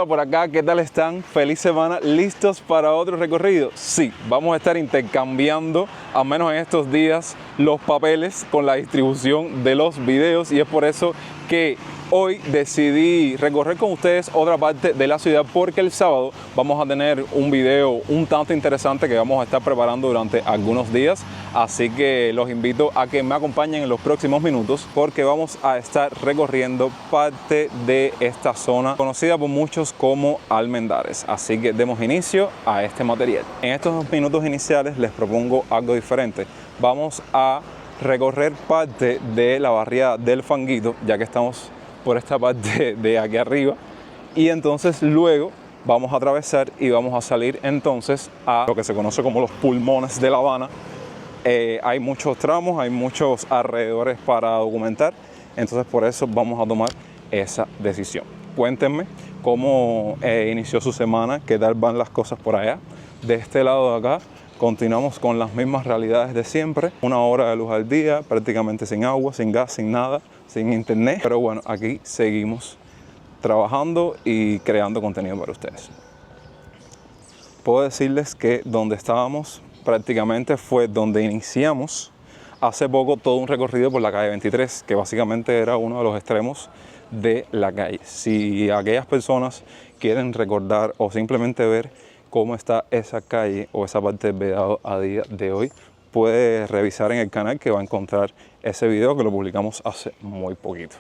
Hola por acá, ¿qué tal están? Feliz semana, ¿listos para otro recorrido? Sí, vamos a estar intercambiando, al menos en estos días, los papeles con la distribución de los videos, y es por eso que hoy decidí recorrer con ustedes otra parte de la ciudad, porque el sábado vamos a tener un video un tanto interesante que vamos a estar preparando durante algunos días, así que los invito a que me acompañen en los próximos minutos porque vamos a estar recorriendo parte de esta zona conocida por muchos como Almendares, así que demos inicio a este material. En estos 2 minutos iniciales les propongo algo diferente. Vamos a recorrer parte de la barriada del Fanguito, ya que estamos por esta parte de aquí arriba, y entonces luego vamos a atravesar y vamos a salir entonces a lo que se conoce como los pulmones de La Habana. Hay muchos tramos, hay muchos alrededores para documentar, entonces por eso vamos a tomar esa decisión. Cuéntenme cómo inició su semana, qué tal van las cosas por allá. De este lado de acá continuamos con las mismas realidades de siempre, 1 hora de luz al día, prácticamente sin agua, sin gas, sin nada, sin internet, pero bueno, aquí seguimos trabajando y creando contenido para ustedes. Puedo decirles que donde estábamos prácticamente fue donde iniciamos hace poco todo un recorrido por la calle 23, que básicamente era uno de los extremos de la calle. Si aquellas personas quieren recordar o simplemente ver cómo está esa calle o esa parte del Vedado a día de hoy, puede revisar en el canal, que va a encontrar ese video que lo publicamos hace muy poquito.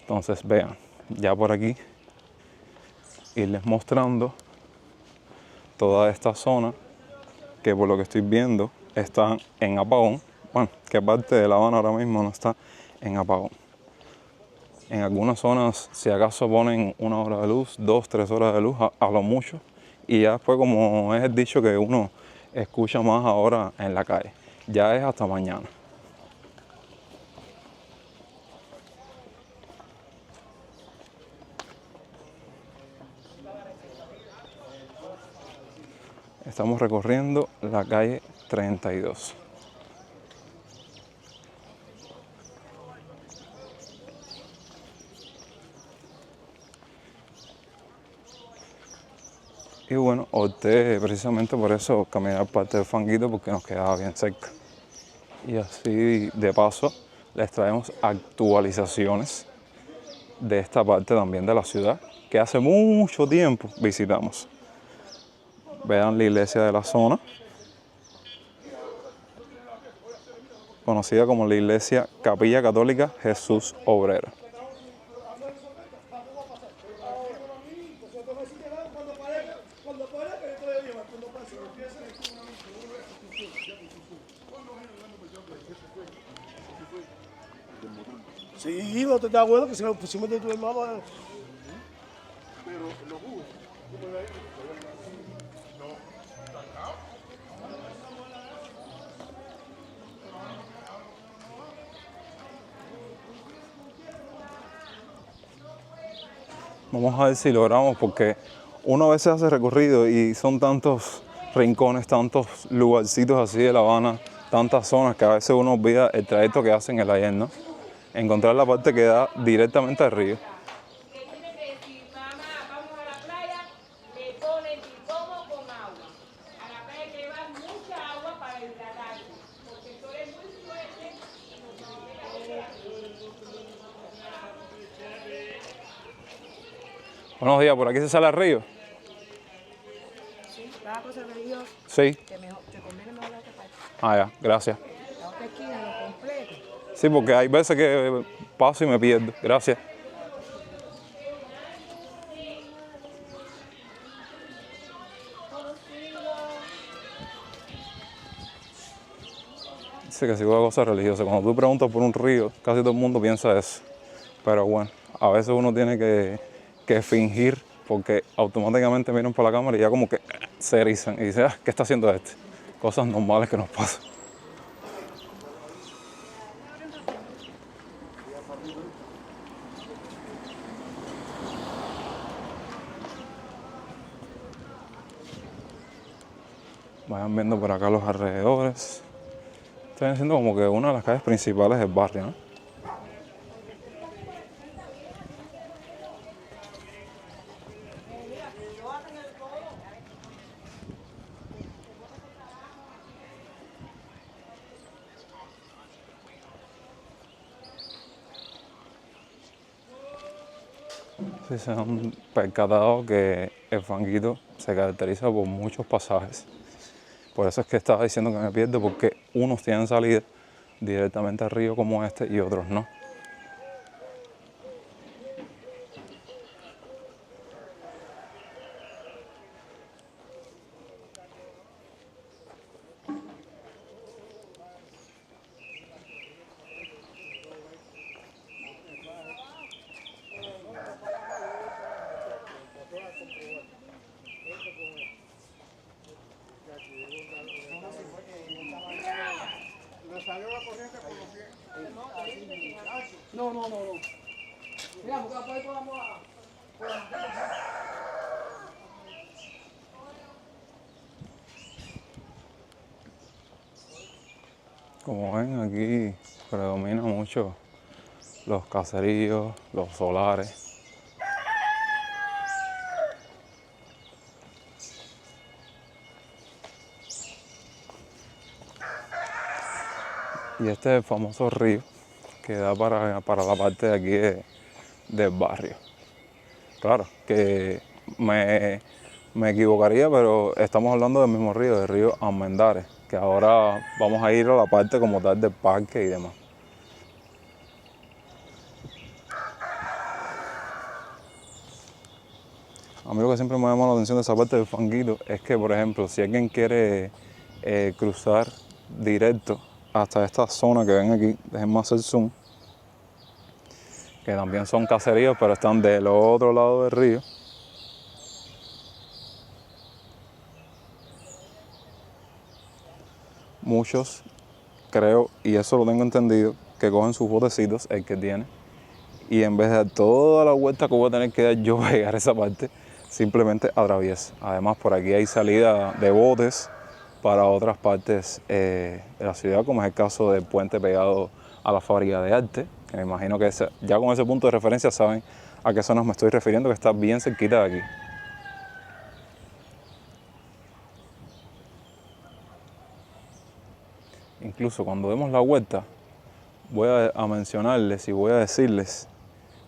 Entonces vean, ya por aquí irles mostrando toda esta zona que por lo que estoy viendo está en apagón. Bueno, que parte de La Habana ahora mismo no está en apagón. En algunas zonas, si acaso ponen 1 hora de luz, 2, 3 horas de luz a lo mucho, y ya después, como es el dicho que uno escucha más ahora en la calle, ya es hasta mañana. Estamos recorriendo la calle 32. Y bueno, opté precisamente por eso caminar parte del Fanguito, porque nos quedaba bien cerca. Y así de paso les traemos actualizaciones de esta parte también de la ciudad que hace mucho tiempo visitamos. Vean la iglesia de la zona, conocida como la iglesia Capilla Católica Jesús Obrero. Sí, no te da bueno que se lo pusimos de tu hermano. Pero los jugos. Vamos a ver si logramos, porque uno a veces hace recorrido y son tantos rincones, tantos lugarcitos así de La Habana, tantas zonas, que a veces uno olvida el trayecto que hacen el ayer, ¿no? Encontrar la parte que da directamente al río. Buenos días, ¿por aquí se sale al río? Sí, cada cosa que Dios Sí. te conviene mejor la otra parte. Ah, ya, gracias. La otra esquina, lo completo. Sí, porque hay veces que paso y me pierdo. Gracias. Dice que si una cosa religiosa. Cuando tú preguntas por un río, casi todo el mundo piensa eso. Pero bueno, a veces uno tiene que fingir, porque automáticamente miran por la cámara y ya como que se erizan y dicen, ¿qué está haciendo este? Cosas normales que nos pasan. Vayan viendo por acá los alrededores. Están siendo como que una de las calles principales del barrio, ¿no? Si se han percatado que el Fanguito se caracteriza por muchos pasajes. Por eso es que estaba diciendo que me pierdo, porque unos tienen salida directamente al río como este y otros no. No. Mira, porque la puedes por Como ven, aquí predomina mucho los caseríos, los solares. Y este es el famoso río que da para la parte de aquí del barrio. Claro, que me equivocaría, pero estamos hablando del mismo río, del río Almendares, que ahora vamos a ir a la parte como tal del parque y demás. A mí lo que siempre me ha llamado la atención de esa parte del Fanguito es que, por ejemplo, si alguien quiere cruzar directo hasta esta zona que ven aquí, déjenme hacer zoom, que también son caseríos, pero están del otro lado del río. Muchos, creo, y eso lo tengo entendido, que cogen sus botecitos, el que tiene, y en vez de dar toda la vuelta que voy a tener que dar yo para llegar a esa parte, simplemente atraviesa. Además, por aquí hay salida de botes para otras partes de la ciudad, como es el caso del puente pegado a la fábrica de arte, que me imagino que ya con ese punto de referencia saben a qué zonas me estoy refiriendo, que está bien cerquita de aquí. Incluso cuando demos la vuelta, voy a mencionarles y voy a decirles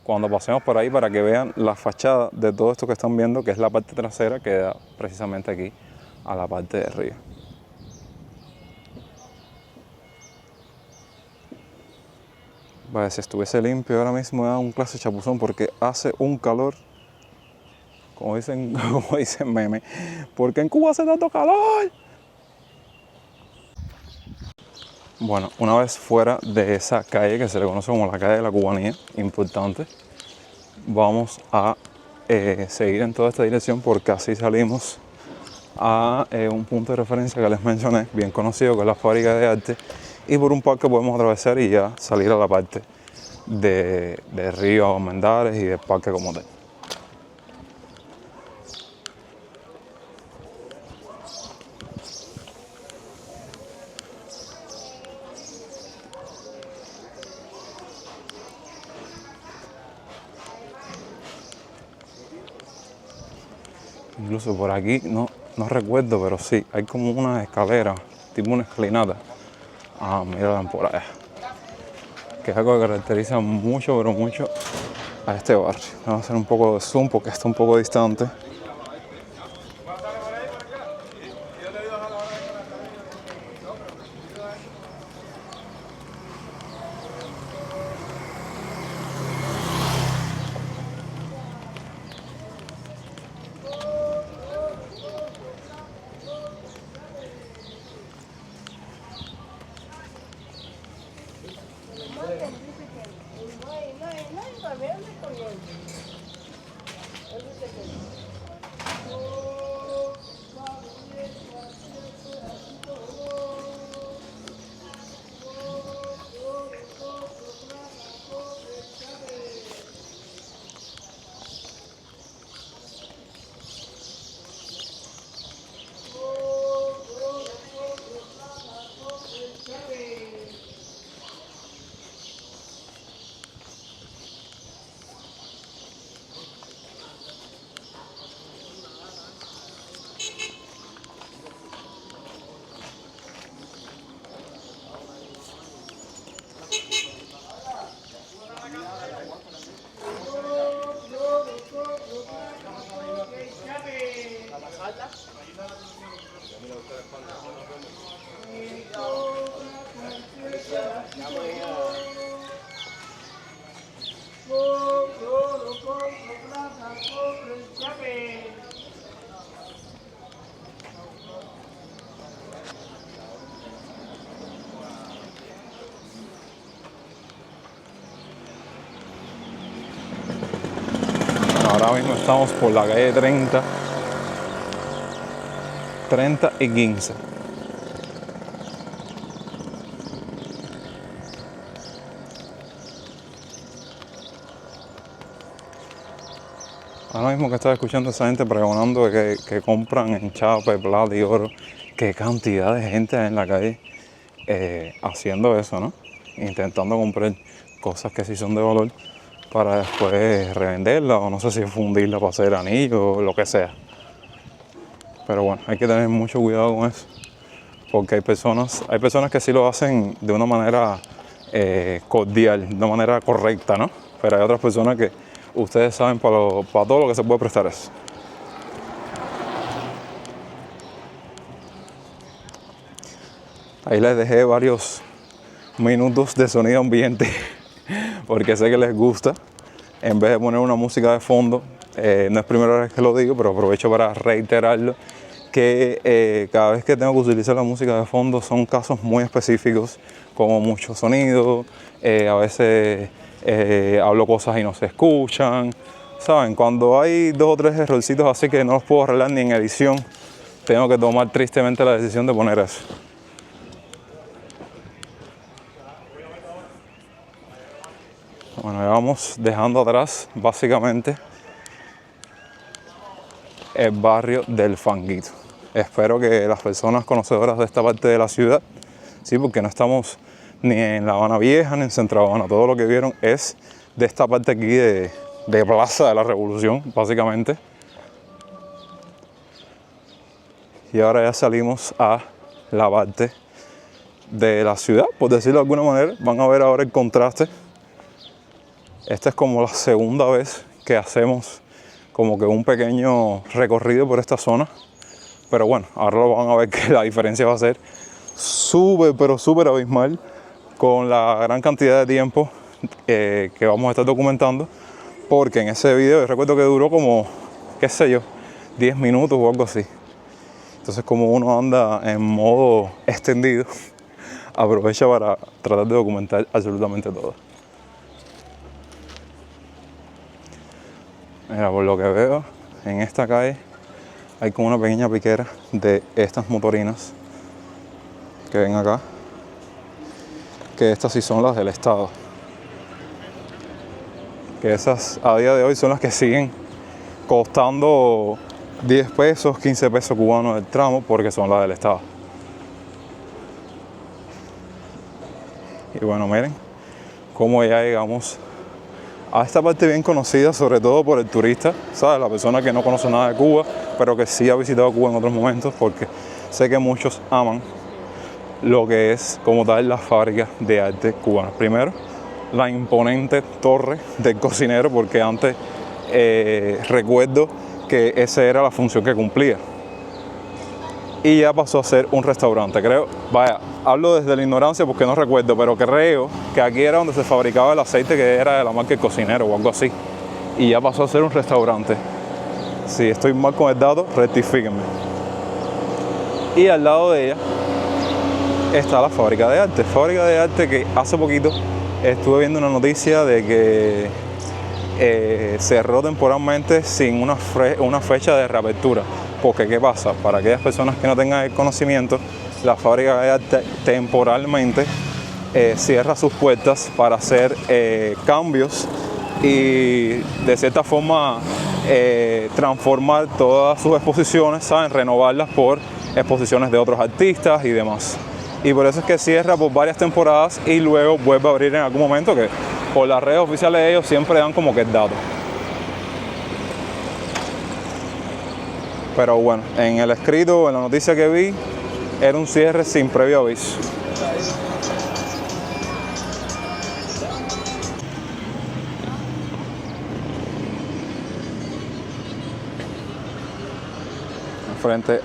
cuando pasemos por ahí para que vean la fachada de todo esto que están viendo, que es la parte trasera que da precisamente aquí a la parte del río. Vaya, si estuviese limpio ahora mismo me da un clase de chapuzón porque hace un calor, como dicen meme, porque en Cuba hace tanto calor. Bueno, una vez fuera de esa calle que se le conoce como la calle de la Cubanía, importante, vamos a seguir en toda esta dirección porque así salimos a un punto de referencia que les mencioné, bien conocido, que es la fábrica de arte, y por un parque podemos atravesar y ya salir a la parte de río Almendares y del parque como tal. Incluso por aquí, no recuerdo, pero sí, hay como una escalera, tipo una escalinata. Ah, mírala por allá. Que es algo que caracteriza mucho, pero mucho a este barrio. Vamos a hacer un poco de zoom porque está un poco distante. Ahora mismo estamos por la calle 30 y 15. Ahora mismo que estaba escuchando a esa gente pregonando que compran en chape, plata y oro, qué cantidad de gente hay en la calle haciendo eso, ¿no? Intentando comprar cosas que sí son de valor para después revenderla o no sé si fundirla para hacer anillos o lo que sea. Pero bueno, hay que tener mucho cuidado con eso, porque hay personas que sí lo hacen de una manera cordial, de una manera correcta, ¿no? Pero hay otras personas que ustedes saben para todo lo que se puede prestar eso. Ahí les dejé varios minutos de sonido ambiente porque sé que les gusta. En vez de poner una música de fondo, no es primera vez que lo digo, pero aprovecho para reiterarlo, que cada vez que tengo que utilizar la música de fondo son casos muy específicos, como mucho sonido, a veces hablo cosas y no se escuchan. ¿Saben? Cuando hay 2 o 3 errorcitos así que no los puedo arreglar ni en edición, tengo que tomar tristemente la decisión de poner eso. Bueno, ya vamos dejando atrás básicamente el barrio del Fanguito. Espero que las personas conocedoras de esta parte de la ciudad, sí, porque no estamos ni en La Habana Vieja ni en Centro Habana, todo lo que vieron es de esta parte aquí de Plaza de la Revolución, básicamente. Y ahora ya salimos a la parte de la ciudad, por decirlo de alguna manera. Van a ver ahora el contraste. Esta es como la segunda vez que hacemos como que un pequeño recorrido por esta zona. Pero bueno, ahora lo van a ver que la diferencia va a ser súper, pero súper abismal con la gran cantidad de tiempo que vamos a estar documentando. Porque en ese video yo recuerdo que duró como, qué sé yo, 10 minutos o algo así. Entonces como uno anda en modo extendido, aprovecha para tratar de documentar absolutamente todo. Mira, por lo que veo, en esta calle hay como una pequeña piquera de estas motorinas que ven acá, que estas sí son las del Estado. Que esas a día de hoy son las que siguen costando 10 pesos, 15 pesos cubanos el tramo, porque son las del Estado. Y bueno, miren cómo ya llegamos a esta parte bien conocida, sobre todo por el turista, ¿sabes? La persona que no conoce nada de Cuba, pero que sí ha visitado Cuba en otros momentos, porque sé que muchos aman lo que es como tal la fábrica de arte cubana. Primero, la imponente torre del cocinero, porque antes recuerdo que esa era la función que cumplía. Y ya pasó a ser un restaurante, creo. Vaya, hablo desde la ignorancia porque no recuerdo, pero creo que aquí era donde se fabricaba el aceite que era de la marca El Cocinero o algo así. Y ya pasó a ser un restaurante. Si estoy mal con el dato, rectifíquenme. Y al lado de ella está la fábrica de arte. Fábrica de arte que hace poquito estuve viendo una noticia de que cerró temporalmente sin una fecha de reapertura. Porque ¿qué pasa? Para aquellas personas que no tengan el conocimiento, la fábrica de arte temporalmente cierra sus puertas para hacer cambios y de cierta forma transformar todas sus exposiciones, ¿saben? Renovarlas por exposiciones de otros artistas y demás. Y por eso es que cierra por varias temporadas y luego vuelve a abrir en algún momento, que por las redes oficiales de ellos siempre dan como que el dato. Pero bueno, en el escrito, en la noticia que vi, era un cierre sin previo aviso. Frente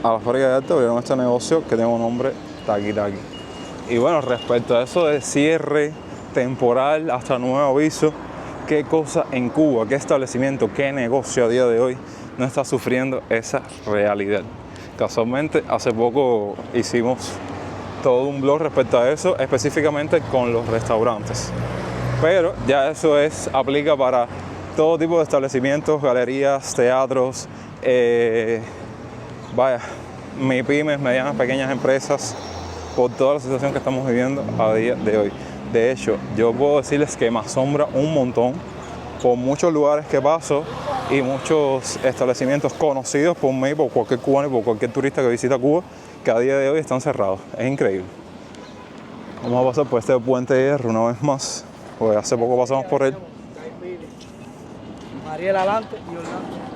a la fábrica de arte abrieron este negocio que tiene un nombre Taki Taki. Y bueno, respecto a eso de cierre temporal hasta nuevo aviso, ¿qué cosa en Cuba, qué establecimiento, qué negocio a día de hoy no está sufriendo esa realidad? Casualmente, hace poco hicimos todo un blog respecto a eso, específicamente con los restaurantes. Pero ya eso aplica para todo tipo de establecimientos, galerías, teatros, vaya, pymes, medianas, pequeñas empresas, por toda la situación que estamos viviendo a día de hoy. De hecho, yo puedo decirles que me asombra un montón por muchos lugares que paso y muchos establecimientos conocidos por mí, por cualquier cubano y por cualquier turista que visita Cuba, que a día de hoy están cerrados. Es increíble. Vamos a pasar por este puente de hierro una vez más, porque hace poco pasamos por él. Mariela adelante y Orlando.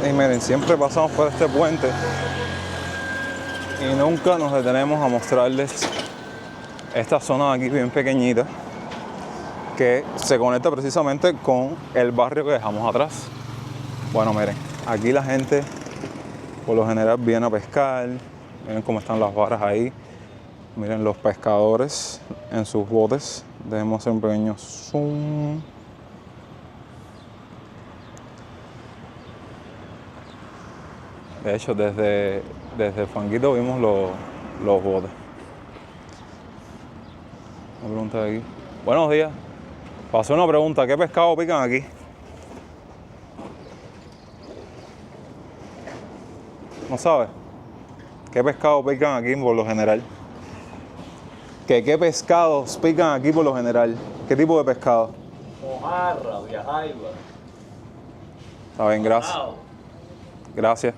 Y miren, siempre pasamos por este puente y nunca nos detenemos a mostrarles esta zona de aquí bien pequeñita que se conecta precisamente con el barrio que dejamos atrás. Bueno, miren, aquí la gente por lo general viene a pescar. Miren cómo están las varas ahí. Miren los pescadores en sus botes. Dejemos hacer un pequeño zoom. De hecho, desde el fanguito vimos los botes. Una pregunta de aquí. Buenos días. Pasó una pregunta. ¿Qué pescado pican aquí? ¿No sabes? ¿Qué pescado pican aquí por lo general? ¿Qué pescados pican aquí por lo general? ¿Qué tipo de pescado? Mojarra, viajaiba. Está bien, gracias. Gracias.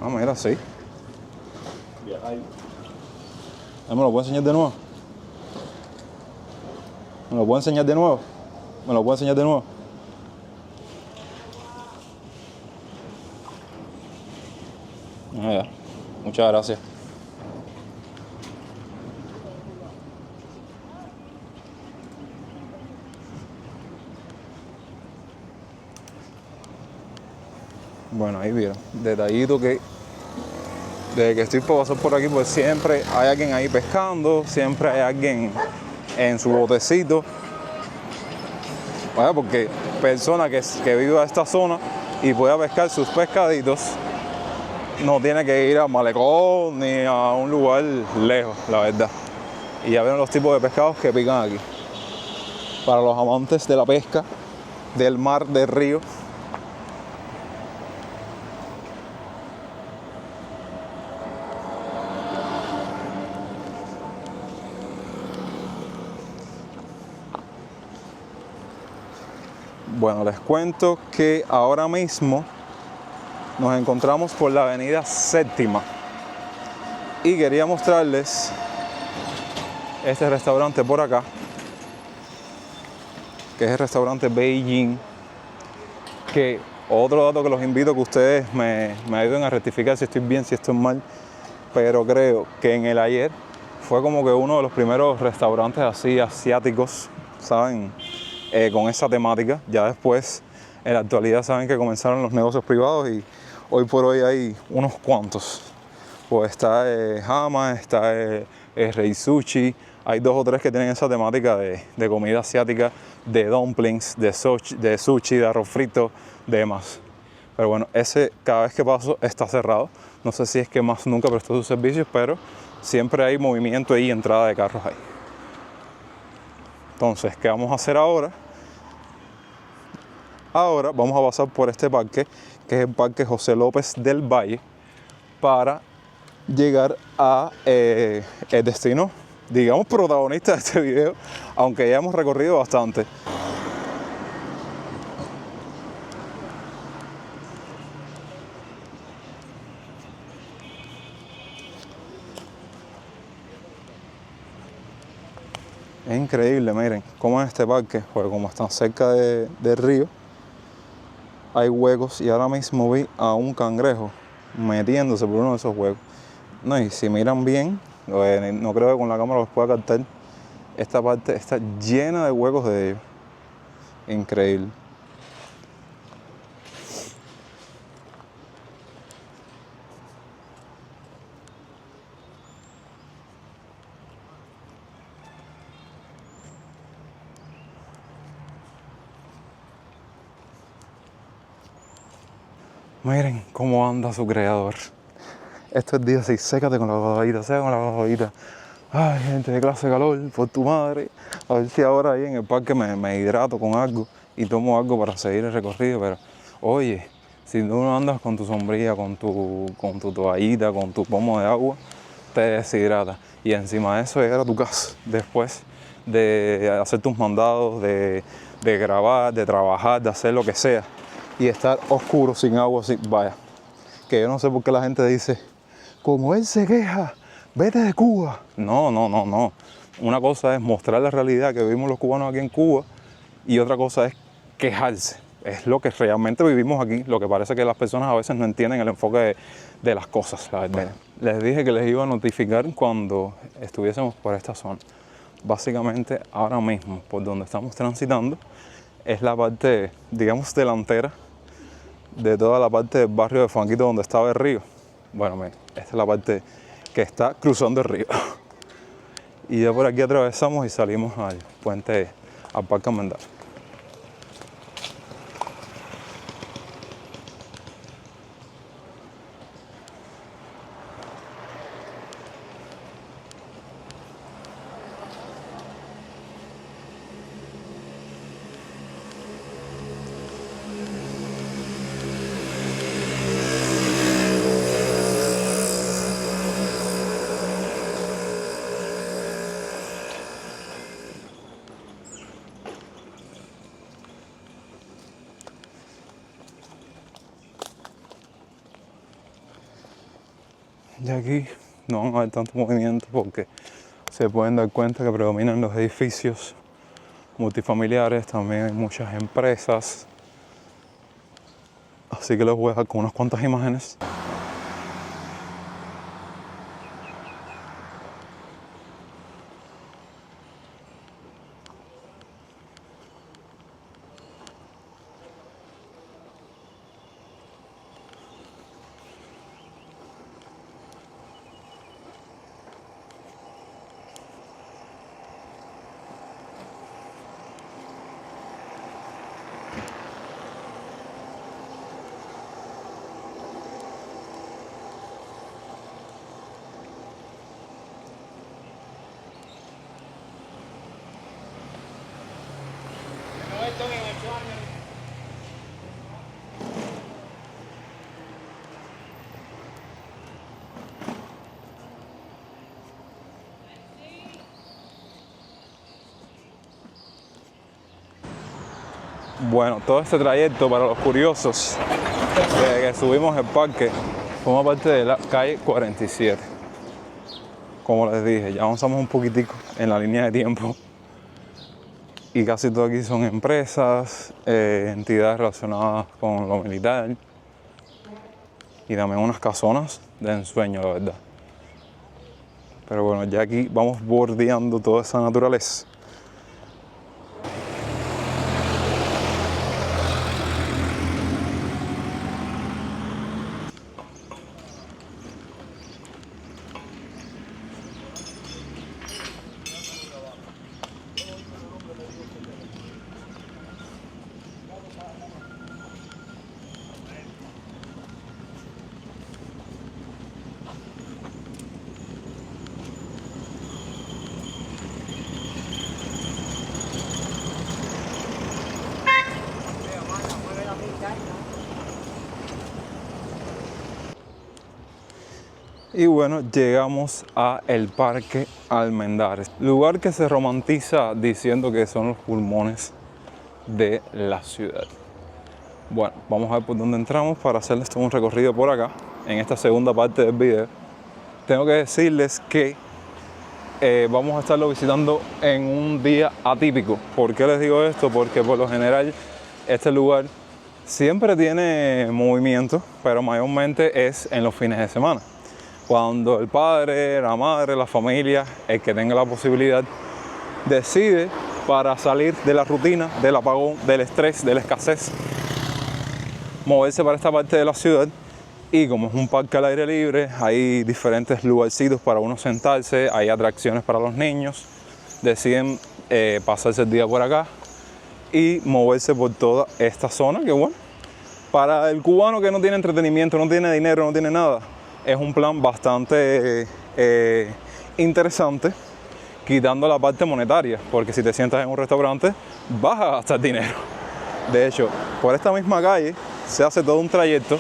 Ah, mira, sí. Viajaiba. ¿Me lo puedo enseñar de nuevo? ¿Me lo puedo enseñar de nuevo? ¿Me lo puedo enseñar de nuevo? Ah, ya. Muchas gracias. Bueno, ahí vieron. Detallito que desde que estoy por pasar por aquí, pues siempre hay alguien ahí pescando, siempre hay alguien en su botecito. Bueno, porque persona que vive a esta zona y pueda pescar sus pescaditos, no tiene que ir a Malecón ni a un lugar lejos, la verdad. Y ya vieron los tipos de pescados que pican aquí. Para los amantes de la pesca, del mar, del río. Bueno, les cuento que ahora mismo nos encontramos por la avenida Séptima y quería mostrarles este restaurante por acá, que es el restaurante Beijing, que otro dato que los invito a que ustedes me ayuden a rectificar si estoy bien, si estoy mal, pero creo que en el ayer fue como que uno de los primeros restaurantes así asiáticos, ¿saben? Con esa temática. Ya después, en la actualidad, saben que comenzaron los negocios privados y hoy por hoy hay unos cuantos. Pues está Hama, está Rei Sushi, hay 2 o 3 que tienen esa temática de comida asiática, de dumplings, de sushi, de arroz frito, de demás. Pero bueno, ese cada vez que paso está cerrado. No sé si es que más nunca prestó sus servicios, pero siempre hay movimiento y entrada de carros ahí. Entonces, ¿qué vamos a hacer ahora? Ahora vamos a pasar por este parque, que es el Parque José López del Valle, para llegar a el destino digamos, protagonista de este video, aunque ya hemos recorrido bastante. Es increíble, miren, cómo en este parque, porque como están cerca del río, hay huecos y ahora mismo vi a un cangrejo metiéndose por uno de esos huecos. No, y si miran bien, no creo que con la cámara los pueda captar, esta parte está llena de huecos de ellos. Increíble. Miren cómo anda su creador. Estos días sí, sécate con la babadita, sécate con la babadita. Ay, gente de clase de calor, por tu madre. A ver si ahora ahí en el parque me hidrato con algo y tomo algo para seguir el recorrido. Pero, oye, si tú no andas con tu sombrilla, con tu toallita, con tu pomo de agua, te deshidratas. Y encima de eso, llegar a tu casa después de hacer tus mandados, de grabar, de trabajar, de hacer lo que sea. Y estar oscuro, sin agua, sin... Vaya, que yo no sé por qué la gente dice, como él se queja, vete de Cuba. No. Una cosa es mostrar la realidad que vivimos los cubanos aquí en Cuba y otra cosa es quejarse. Es lo que realmente vivimos aquí. Lo que parece que las personas a veces no entienden el enfoque de las cosas, la verdad. Les dije que les iba a notificar cuando estuviésemos por esta zona. Básicamente, ahora mismo, por donde estamos transitando, es la parte, digamos, delantera de toda la parte del barrio de Fanquito donde estaba el río. Bueno, miren, esta es la parte que está cruzando el río. Y ya por aquí atravesamos y salimos al puente, al Parque Almendral. Y aquí no van a haber tanto movimiento porque se pueden dar cuenta que predominan los edificios multifamiliares, también hay muchas empresas. Así que les voy a dejar con unas cuantas imágenes. Bueno, todo este trayecto para los curiosos, desde que subimos el parque, forma parte de la calle 47. Como les dije, ya avanzamos un poquitico en la línea de tiempo y casi todo aquí son empresas, entidades relacionadas con lo militar y también unas casonas de ensueño, la verdad. Pero bueno, ya aquí vamos bordeando toda esa naturaleza. Y bueno, llegamos a el Parque Almendares, lugar que se romantiza diciendo que son los pulmones de la ciudad. Bueno, vamos a ver por dónde entramos para hacerles todo un recorrido por acá, en esta segunda parte del video. Tengo que decirles que vamos a estarlo visitando en un día atípico. ¿Por qué les digo esto? Porque por lo general este lugar siempre tiene movimiento, pero mayormente es en los fines de semana. Cuando el padre, la madre, la familia, el que tenga la posibilidad, decide para salir de la rutina, del apagón, del estrés, de la escasez, moverse para esta parte de la ciudad. Y como es un parque al aire libre, hay diferentes lugarcitos para uno sentarse, hay atracciones para los niños, deciden pasarse el día por acá y moverse por toda esta zona, que bueno, para el cubano que no tiene entretenimiento, no tiene dinero, no tiene nada, es un plan bastante interesante, quitando la parte monetaria, porque si te sientas en un restaurante vas a gastar dinero. De hecho, por esta misma calle se hace todo un trayecto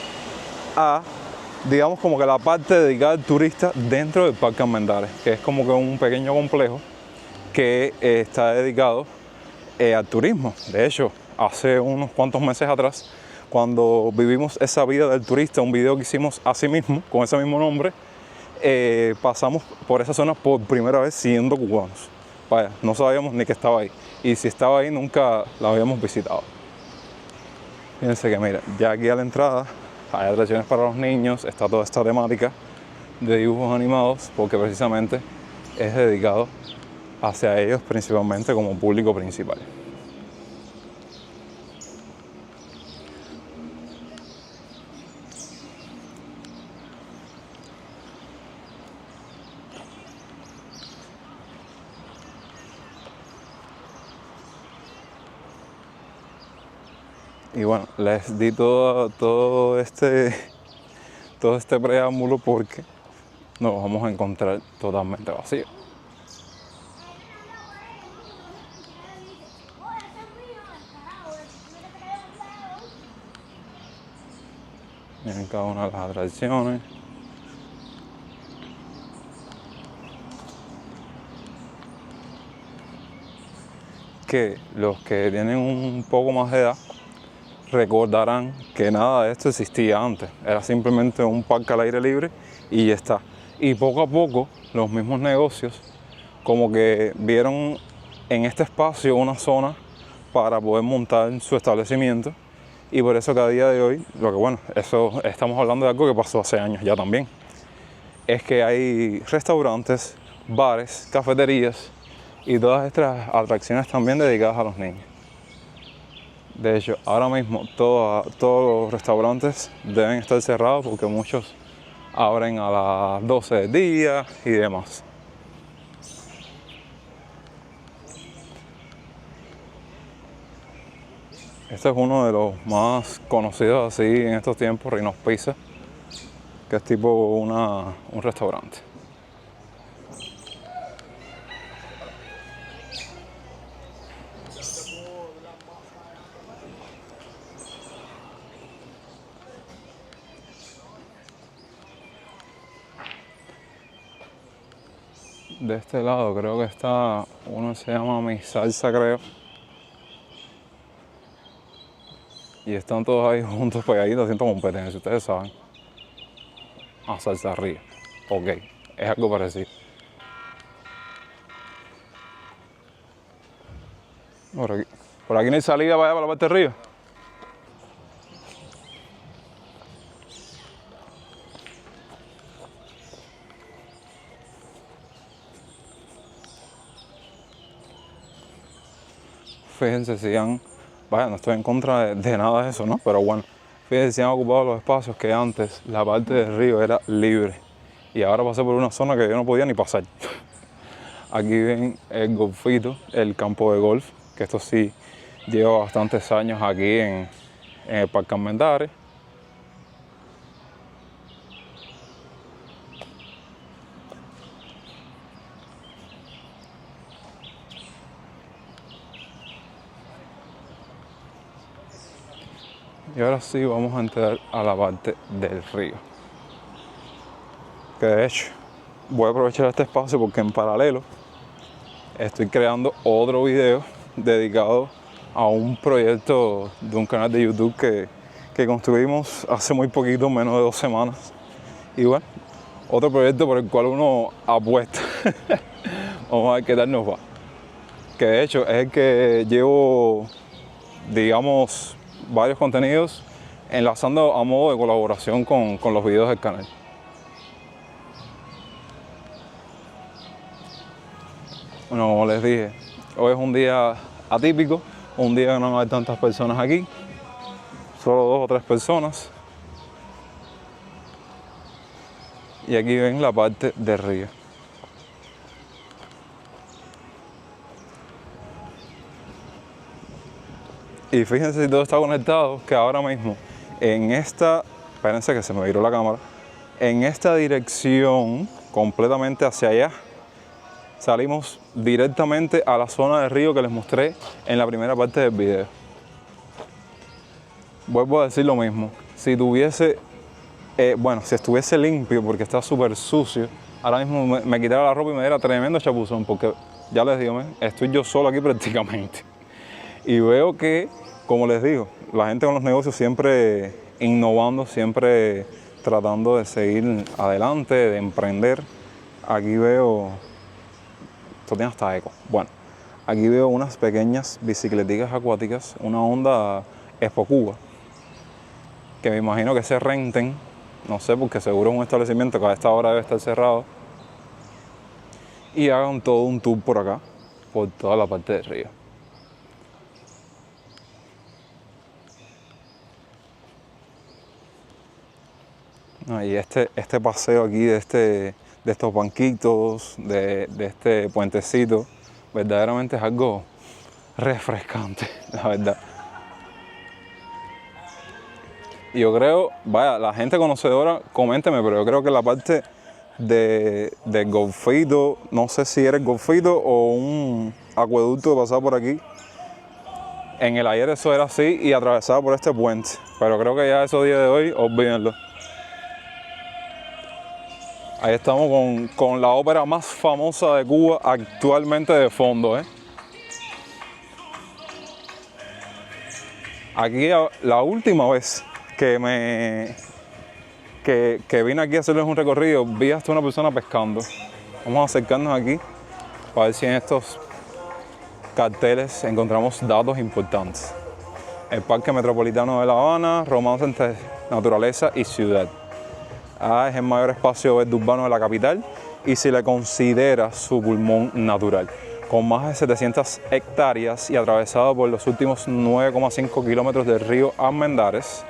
a, digamos, como que la parte dedicada al turista dentro del Parque Almendares, que es como que un pequeño complejo que está dedicado al turismo. De hecho, hace unos cuantos meses atrás, cuando vivimos esa vida del turista, un video que hicimos así mismo, con ese mismo nombre, pasamos por esa zona por primera vez siendo cubanos. Vaya, no sabíamos ni que estaba ahí. Y si estaba ahí, nunca la habíamos visitado. Fíjense que mira, ya aquí a la entrada hay atracciones para los niños, está toda esta temática de dibujos animados, porque precisamente es dedicado hacia ellos principalmente como público principal. Y bueno, les di todo este preámbulo porque nos vamos a encontrar totalmente vacío. Miren cada una de las atracciones. Que los que tienen un poco más de edad recordarán que nada de esto existía antes. Era simplemente un parque al aire libre y ya está. Y poco a poco los mismos negocios como que vieron en este espacio una zona para poder montar su establecimiento. Y por eso que a día de hoy, lo que bueno, eso estamos hablando de algo que pasó hace años ya también, es que hay restaurantes, bares, cafeterías y todas estas atracciones también dedicadas a los niños. De hecho, ahora mismo todos los restaurantes deben estar cerrados porque muchos abren a las 12 del día y demás. Este es uno de los más conocidos así en estos tiempos, Rino's Pizza, que es tipo un restaurante. De este lado creo que está uno que se llama Mi Salsa, creo. Y están todos ahí juntos, pegaditos, haciendo competencia, ustedes saben. A Salsa Río. Ok, es algo parecido. Por aquí no hay salida para allá, para la parte de río. Fíjense si han, vaya, no estoy en contra de nada de eso, ¿no? Pero bueno, fíjense si han ocupado los espacios que antes la parte del río era libre. Y ahora pasé por una zona que yo no podía ni pasar. Aquí ven el golfito, el campo de golf, que esto sí lleva bastantes años aquí en el Parque Almendares. Y ahora sí vamos a entrar a la parte del río. que de hecho voy a aprovechar este espacio porque en paralelo estoy creando otro video dedicado a un proyecto de un canal de YouTube que construimos hace muy poquito, menos de 2 semanas. Y bueno, otro proyecto por el cual uno apuesta. Vamos a ver qué tal nos va. Que de hecho es el que llevo, digamos, varios contenidos enlazando a modo de colaboración con los videos del canal. Bueno, como les dije, hoy es un día atípico, un día que no hay tantas personas aquí, solo 2 o 3 personas. Y aquí ven la parte del río. Y fíjense si todo está conectado, que ahora mismo en esta, espérense que se me viró la cámara, en esta dirección completamente hacia allá, salimos directamente a la zona del río que les mostré en la primera parte del video. Vuelvo a decir lo mismo, si tuviese, si estuviese limpio porque está súper sucio, ahora mismo me quitara la ropa y me diera tremendo chapuzón porque ya les digo, estoy yo solo aquí prácticamente. Y veo que, como les digo, la gente con los negocios siempre innovando, siempre tratando de seguir adelante, de emprender. Aquí veo, esto tiene hasta eco. Bueno, aquí veo unas pequeñas bicicleticas acuáticas, una Honda Expo Cuba, que me imagino que se renten, no sé, porque seguro es un establecimiento que a esta hora debe estar cerrado, y hagan todo un tour por acá, por toda la parte del río. Y este paseo aquí de estos banquitos, de este puentecito, verdaderamente es algo refrescante, la verdad. Y yo creo, vaya, la gente conocedora, coménteme, pero yo creo que la parte del golfito, no sé si era el golfito o un acueducto que pasaba por aquí. En el ayer eso era así y atravesaba por este puente, pero creo que ya esos días de hoy, olvídenlo. Ahí estamos con la ópera más famosa de Cuba actualmente de fondo, ¿eh? Aquí la última vez que vine aquí a hacerles un recorrido, vi hasta una persona pescando. Vamos a acercarnos aquí para ver si en estos carteles encontramos datos importantes. El Parque Metropolitano de La Habana, romance entre naturaleza y ciudad. Es el mayor espacio verde urbano de la capital y se le considera su pulmón natural. Con más de 700 hectáreas y atravesado por los últimos 9,5 kilómetros del río Armendáriz,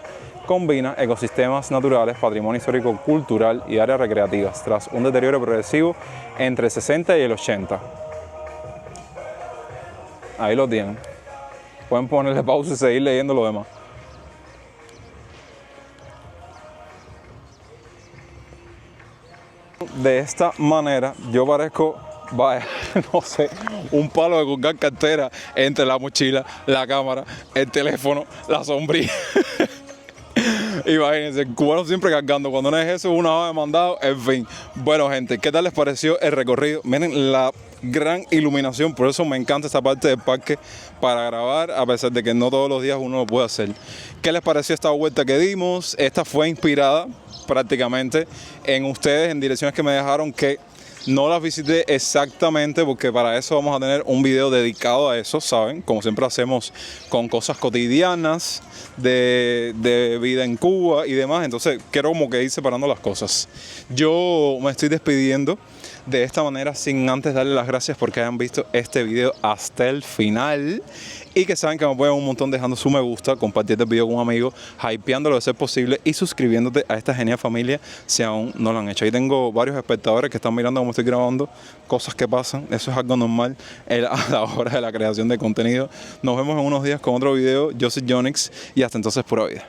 combina ecosistemas naturales, patrimonio histórico cultural y áreas recreativas, tras un deterioro progresivo entre el 60 y el 80. Ahí lo tienen. Pueden ponerle pausa y seguir leyendo lo demás. De esta manera yo parezco, vaya, no sé, un palo de colgar cartera entre la mochila, la cámara, el teléfono, la sombrilla. Imagínense, el cubano siempre cargando, cuando no es eso, una hoja de mandado, en fin. Bueno, gente, ¿qué tal les pareció el recorrido? Miren la gran iluminación, por eso me encanta esta parte del parque para grabar, a pesar de que no todos los días uno lo puede hacer. ¿Qué les pareció esta vuelta que dimos? Esta fue inspirada prácticamente en ustedes, en direcciones que me dejaron que no las visité exactamente, porque para eso vamos a tener un video dedicado a eso, ¿saben? Como siempre hacemos con cosas cotidianas de vida en Cuba y demás. Entonces quiero como que ir separando las cosas. Yo me estoy despidiendo de esta manera sin antes darle las gracias porque hayan visto este video hasta el final y que saben que me apoyan un montón dejando su me gusta, compartiendo el video con un amigo, hypeándolo de ser posible y suscribiéndote a esta genial familia si aún no lo han hecho. Ahí tengo varios espectadores que están mirando cómo estoy grabando, cosas que pasan, eso es algo normal a la hora de la creación de contenido. Nos vemos en unos días con otro video. Yo soy Jonix y hasta entonces, pura vida.